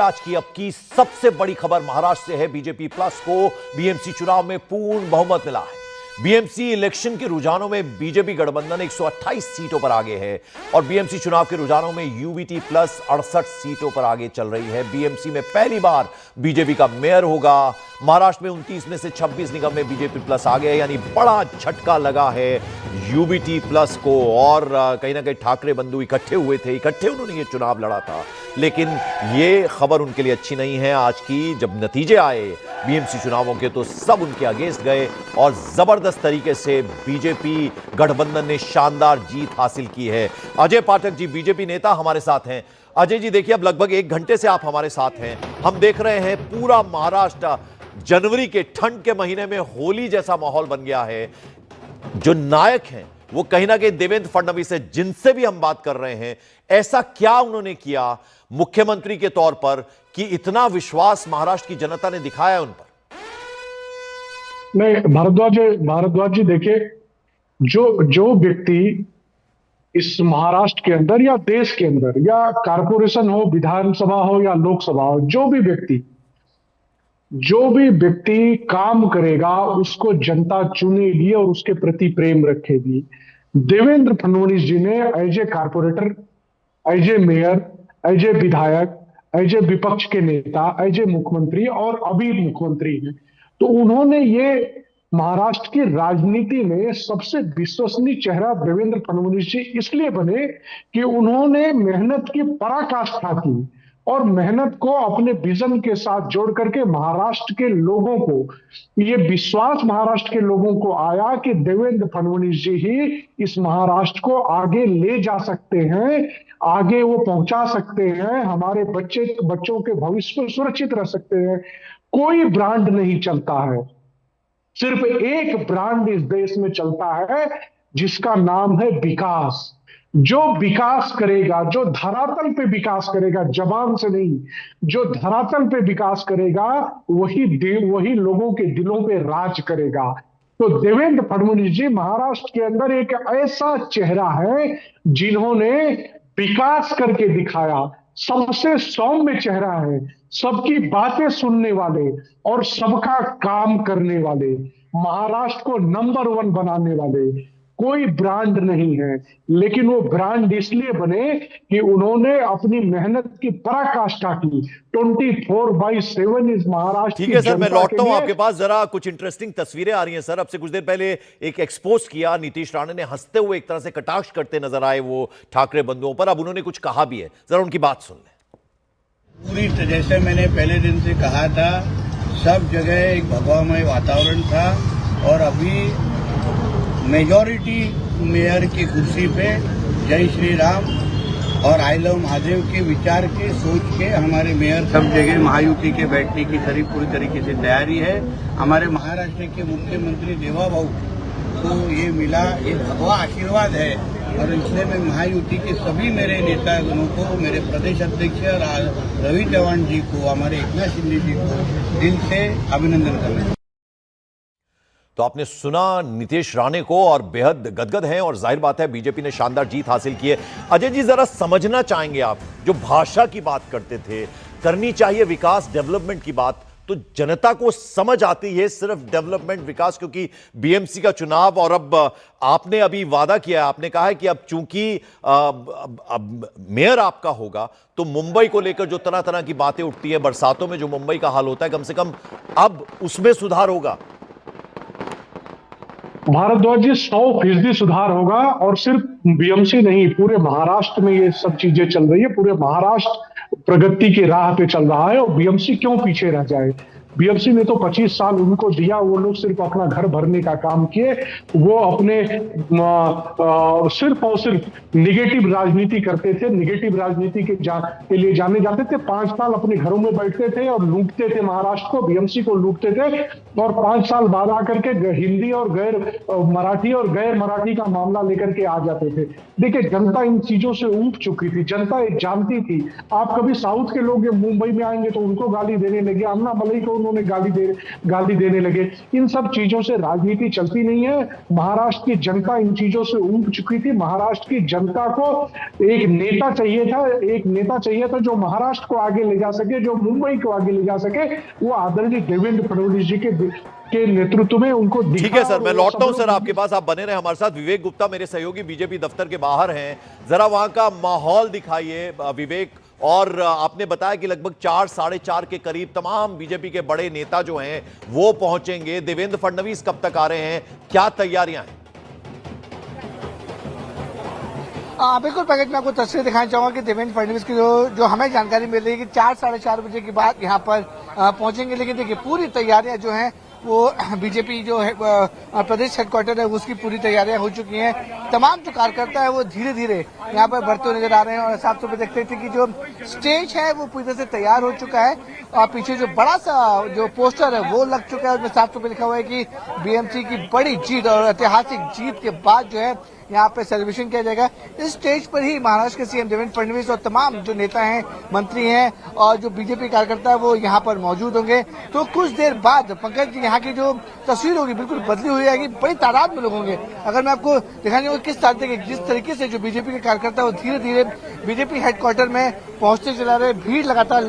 आज की अब की सबसे बड़ी खबर महाराष्ट्र से है। बीजेपी प्लस को बीएमसी चुनाव में पूर्ण बहुमत मिला है। बीएमसी इलेक्शन के रुझानों में बीजेपी गठबंधन 128 सीटों पर आगे है और बीएमसी चुनाव के रुझानों में यूबीटी प्लस 68 सीटों पर आगे चल रही है। बीएमसी में पहली बार बीजेपी का मेयर होगा। महाराष्ट्र में 29 में से 26 निगम में बीजेपी प्लस आ गया, यानी बड़ा झटका लगा है यूबीटी प्लस को। और कहीं ना कहीं ठाकरे बंधु इकट्ठे हुए थे, इकट्ठे उन्होंने ये चुनाव लड़ा था, लेकिन ये खबर उनके लिए अच्छी नहीं है आज की। जब नतीजे आए बीएमसी चुनावों के तो सब उनके अगेंस्ट गए और जबरदस्त तरीके से बीजेपी गठबंधन ने शानदार जीत हासिल की है। अजय पाठक जी बीजेपी नेता हमारे साथ हैं। अजय जी देखिए, अब लगभग 1 घंटे से आप हमारे साथ हैं। हम देख रहे हैं पूरा महाराष्ट्र जनवरी के ठंड के महीने में होली जैसा माहौल बन गया है। जो नायक हैं वो कहीं ना कहीं देवेंद्र फडणवीस है, जिनसे भी हम बात कर रहे हैं। ऐसा क्या उन्होंने किया मुख्यमंत्री के तौर पर कि इतना विश्वास महाराष्ट्र की जनता ने दिखाया उन पर? नहीं, भारद्वाज जी देखिए, जो व्यक्ति इस महाराष्ट्र के अंदर या देश के अंदर या कारपोरेशन हो, विधानसभा हो या लोकसभा हो, जो भी व्यक्ति काम करेगा उसको जनता चुनेगी और उसके प्रति प्रेम रखेगी। देवेंद्र फडणवीस जी ने as a corporator, as a mayor, as a विधायक, एज ए विपक्ष के नेता, एज ए मुख्यमंत्री और अभी मुख्यमंत्री हैं, तो उन्होंने ये महाराष्ट्र की राजनीति में सबसे विश्वसनीय चेहरा देवेंद्र फडणवीस जी इसलिए बने कि उन्होंने मेहनत की पराकाष्ठा की और मेहनत को अपने विजन के साथ जोड़ करके महाराष्ट्र के लोगों को ये विश्वास महाराष्ट्र के लोगों को आया कि देवेंद्र फडणवीस जी ही इस महाराष्ट्र को आगे ले जा सकते हैं, आगे वो पहुंचा सकते हैं, हमारे बच्चों के भविष्य को सुरक्षित रख सकते हैं। कोई ब्रांड नहीं चलता है, सिर्फ एक ब्रांड इस देश में चलता है जिसका नाम है विकास। जो विकास करेगा, जो धरातल पे विकास करेगा, जबान से नहीं, जो धरातल पे विकास करेगा वही लोगों के दिलों पे राज करेगा। तो देवेंद्र फडणवीस जी महाराष्ट्र के अंदर एक ऐसा चेहरा है जिन्होंने विकास करके दिखाया। सबसे सौम्य चेहरा है, सबकी बातें सुनने वाले और सबका काम करने वाले, महाराष्ट्र को नंबर 1 बनाने वाले। कोई ब्रांड नहीं है, लेकिन वो ब्रांड इसलिए बने कि उन्होंने अपनी मेहनत की पराकाष्ठा की। 24/7 इस महाराष्ट्र। ठीक है सर, मैं लौटता हूं आपके पास। जरा कुछ इंटरेस्टिंग तस्वीरें आ रही हैं सर। अब से कुछ देर पहले एक एक्सपोज किया नीतीश राणे ने, हंसते हुए एक तरह से कटाक्ष करते नजर आए वो ठाकरे बंधुओं पर। अब उन्होंने कुछ कहा भी है, जरा उनकी बात सुन लें। पूरी जैसे मैंने पहले दिन से कहा था, सब जगह एक भगवामय वातावरण था और अभी मेजॉरिटी मेयर की कुर्सी पे जय श्री राम और आई लव महादेव के विचार के सोच के हमारे मेयर सब जगह महायुति के बैठने की पूरी तरीके से तैयारी है। हमारे महाराष्ट्र के मुख्यमंत्री देवाभाऊ को ये मिला, ये भगवा आशीर्वाद है और इसलिए मैं महायुति के सभी मेरे नेतागणों को, मेरे प्रदेश अध्यक्ष रवि चव्हाण जी को, हमारे एकनाथ शिंदे जी को दिल से अभिनंदन करना है। तो आपने सुना नीतीश राणे को और बेहद गदगद हैं और जाहिर बात है बीजेपी ने शानदार जीत हासिल की है। अजय जी जरा समझना चाहेंगे, आप जो भाषा की बात करते थे, करनी चाहिए विकास डेवलपमेंट की बात, तो जनता को समझ आती है सिर्फ डेवलपमेंट विकास, क्योंकि बीएमसी का चुनाव और अब आपने अभी वादा किया है, आपने कहा है कि अब चूंकि अब मेयर आपका होगा तो मुंबई को लेकर जो तरह तरह की बातें उठती है, बरसातों में जो मुंबई का हाल होता है, कम से कम अब उसमें सुधार होगा। भारद्वाज जी 100% सुधार होगा और सिर्फ बीएमसी नहीं, पूरे महाराष्ट्र में ये सब चीजें चल रही है। पूरे महाराष्ट्र प्रगति की राह पे चल रहा है और बीएमसी क्यों पीछे रह जाए। बीएमसी ने तो 25 साल उनको दिया, वो लोग सिर्फ अपना घर भरने का काम किए। वो अपने सिर्फ और सिर्फ निगेटिव राजनीति करते थे, निगेटिव राजनीति के लिए जाने जाते थे। 5 साल अपने घरों में बैठते थे और लूटते थे महाराष्ट्र को, बीएमसी को लूटते थे और 5 साल बाद आकर के हिंदी और गैर मराठी का मामला लेकर के आ जाते थे। देखिए, जनता इन चीजों से ऊब चुकी थी, जनता जानती थी। आप कभी साउथ के लोग मुंबई में आएंगे तो उनको गाली देने लगे, अन्ना मलई को उन्होंने गाली देने लगे। इन सब चीजों से राजनीति चलती नहीं है। महाराष्ट्र की जनता इन चीजों से ऊब चुकी थी। महाराष्ट्र की जनता को एक नेता चाहिए था जो महाराष्ट्र को आगे ले जा सके, जो मुंबई को आगे ले जा सके। वो आदरणीय देवेंद्र फडणवीस जी के नेतृत्व में उनको दिखा। ठीक है सर, मैं लौटता हूं सर आपके पास, आप बने रहे हमारे साथ। विवेक गुप्ता मेरे सहयोगी बीजेपी दफ्तर के बाहर हैं, जरा वहां का माहौल दिखाइए विवेक। और आपने बताया कि लगभग 4 साढ़े 4 के करीब तमाम बीजेपी के बड़े नेता जो हैं वो पहुंचेंगे। देवेंद्र फडणवीस कब तक आ रहे हैं, क्या तैयारियां हैं? बिल्कुल पैकेज में आपको तस्वीर दिखाना चाहूंगा कि देवेंद्र फडणवीस की जो हमें जानकारी मिल रही है कि 4 साढ़े 4 बजे के बाद यहाँ पर पहुंचेंगे। लेकिन देखिए पूरी तैयारियां जो हैं वो बीजेपी जो है प्रदेश हेडक्वार्टर है उसकी पूरी तैयारियां हो चुकी हैं। तमाम जो कार्यकर्ता है वो धीरे धीरे यहाँ पर बढ़ते हुए नजर आ रहे हैं। और साफ तौर पर देखते थे कि जो स्टेज है वो पूरी तरह से तैयार हो चुका है और पीछे जो बड़ा सा जो पोस्टर है वो लग चुका है। उसमें साफ तौर पर लिखा हुआ है कि बीएमसी की बड़ी जीत और ऐतिहासिक जीत के बाद जो है यहाँ पे सेलिब्रेशन किया जाएगा। इस स्टेज पर ही महाराष्ट्र के सीएम देवेंद्र फडणवीस और तमाम जो नेता हैं, मंत्री हैं और जो बीजेपी कार्यकर्ता है वो यहाँ पर मौजूद होंगे। तो कुछ देर बाद पंकज जी यहाँ की जो तस्वीर होगी बिल्कुल बदली हुई है कि बड़ी तादाद में लोग होंगे। अगर मैं आपको दिखाने को जिस तरीके से जो बीजेपी के कार्यकर्ता है वो धीरे धीरे बीजेपी हेडक्वार्टर में पहुंचते चला रहे, भीड़ लगातार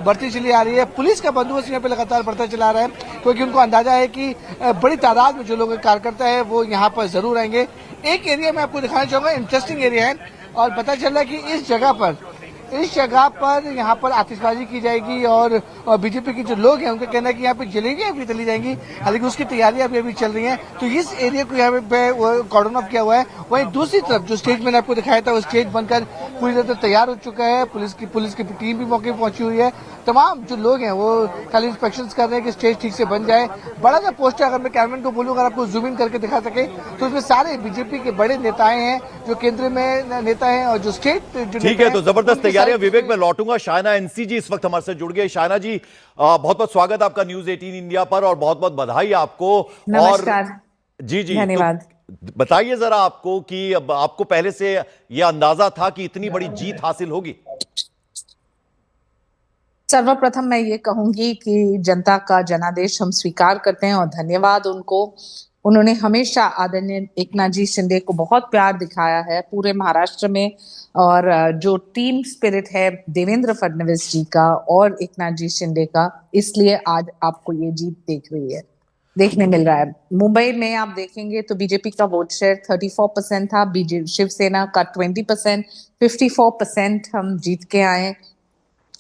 बढ़ती चली आ रही है। पुलिस का बंदोबस्त यहाँ पे लगातार बढ़ता चला रहा है क्योंकि उनको अंदाजा है कि बड़ी तादाद में जो लोग कार्यकर्ता है वो यहाँ पर जरूर आएंगे। एक एरिया में आपको दिखाना चाहूंगा, इंटरेस्टिंग एरिया है और पता चल रहा है कि इस जगह पर यहाँ पर आतिशबाजी की जाएगी और बीजेपी के जो लोग हैं उनका कहना है कि यहाँ पे जलेबियां भी चली जाएंगी। हालांकि उसकी तैयारियां अभी चल रही हैं। तो इस एरिया को यहाँ पे कॉर्डन ऑफ किया हुआ है। वहीं दूसरी तरफ जो स्टेज मैंने आपको दिखाया था वो स्टेज बनकर पूरी तरह से तैयार हो चुका है। पुलिस की टीम भी मौके पर पहुंची हुई है। तमाम जो लोग हैं वो खाली इंस्पेक्शन कर रहे हैं कि स्टेज ठीक से बन जाए। बड़ा सा पोस्टर अगर मैं कैमरामैन को बोलूँ अगर आपको जूम इन करके दिखा सके तो उसमें सारे बीजेपी के बड़े नेताएं हैं, जो केंद्र में नेता हैं और जो स्टेट जो ठीक है, तो जबरदस्त तैयारियां। विवेक में लौटूंगा। शायना एनसीजी इस वक्त हमारे साथ जुड़ गए। शायना जी बहुत बहुत स्वागत आपका न्यूज 18 इंडिया पर और बहुत बहुत बधाई आपको। नमस्कार। और जी धन्यवाद। तो बताइए जरा आपको कि अब आपको पहले से यह अंदाजा था कि इतनी बड़ी जीत हासिल होगी? सर्वप्रथम मैं ये कहूंगी कि जनता का जनादेश हम स्वीकार करते हैं और धन्यवाद उनको। उन्होंने हमेशा आदरणीय एकनाथ जी शिंदे को बहुत प्यार दिखाया है पूरे महाराष्ट्र में। और जो टीम स्पिरिट है देवेंद्र फडणवीस जी का और एकनाथ जी शिंदे का, इसलिए आज आपको ये जीत देखने मिल रहा है। मुंबई में आप देखेंगे तो बीजेपी का वोट शेयर 34% था, शिवसेना का 20%, 54% हम जीत के आए।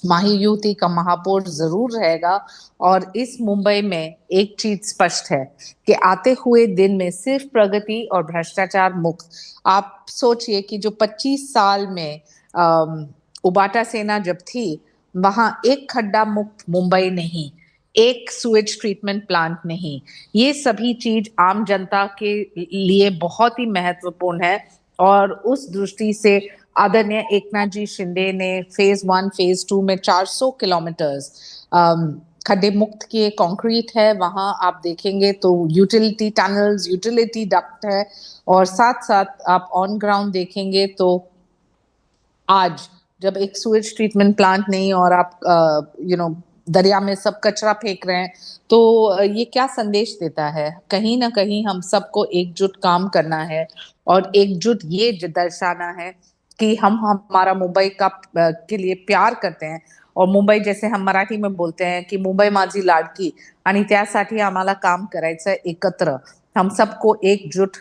महायुति का महापौर जरूर रहेगा। और इस मुंबई में एक चीज स्पष्ट है कि आते हुए दिन में सिर्फ प्रगति और भ्रष्टाचार मुक्त। आप सोचिए कि जो 25 साल में उबाटा सेना जब थी वहां एक खड्डा मुक्त मुंबई नहीं, एक सुएज ट्रीटमेंट प्लांट नहीं। ये सभी चीज आम जनता के लिए बहुत ही महत्वपूर्ण है। और उस दृष्टि से आदरणीय एकनाथ जी शिंदे ने फेज 1 फेज 2 में 400 किलोमीटर्स खड्डे मुक्त किए। कंक्रीट है वहां, आप देखेंगे तो यूटिलिटी टनल्स, यूटिलिटी डक्ट है। और साथ साथ आप ऑन ग्राउंड देखेंगे तो आज जब एक सुएज ट्रीटमेंट प्लांट नहीं और आप दरिया में सब कचरा फेंक रहे हैं तो ये क्या संदेश देता है? कहीं ना कहीं हम सबको एकजुट काम करना है और एकजुट ये दर्शाना है की हम हमारा मुंबई का के लिए प्यार करते हैं। और मुंबई जैसे हम मराठी में बोलते हैं कि मुंबई माझी लाडकी, आणि त्यासाठी आम्हाला काम करायचं एकत्र। हम सबको एकजुट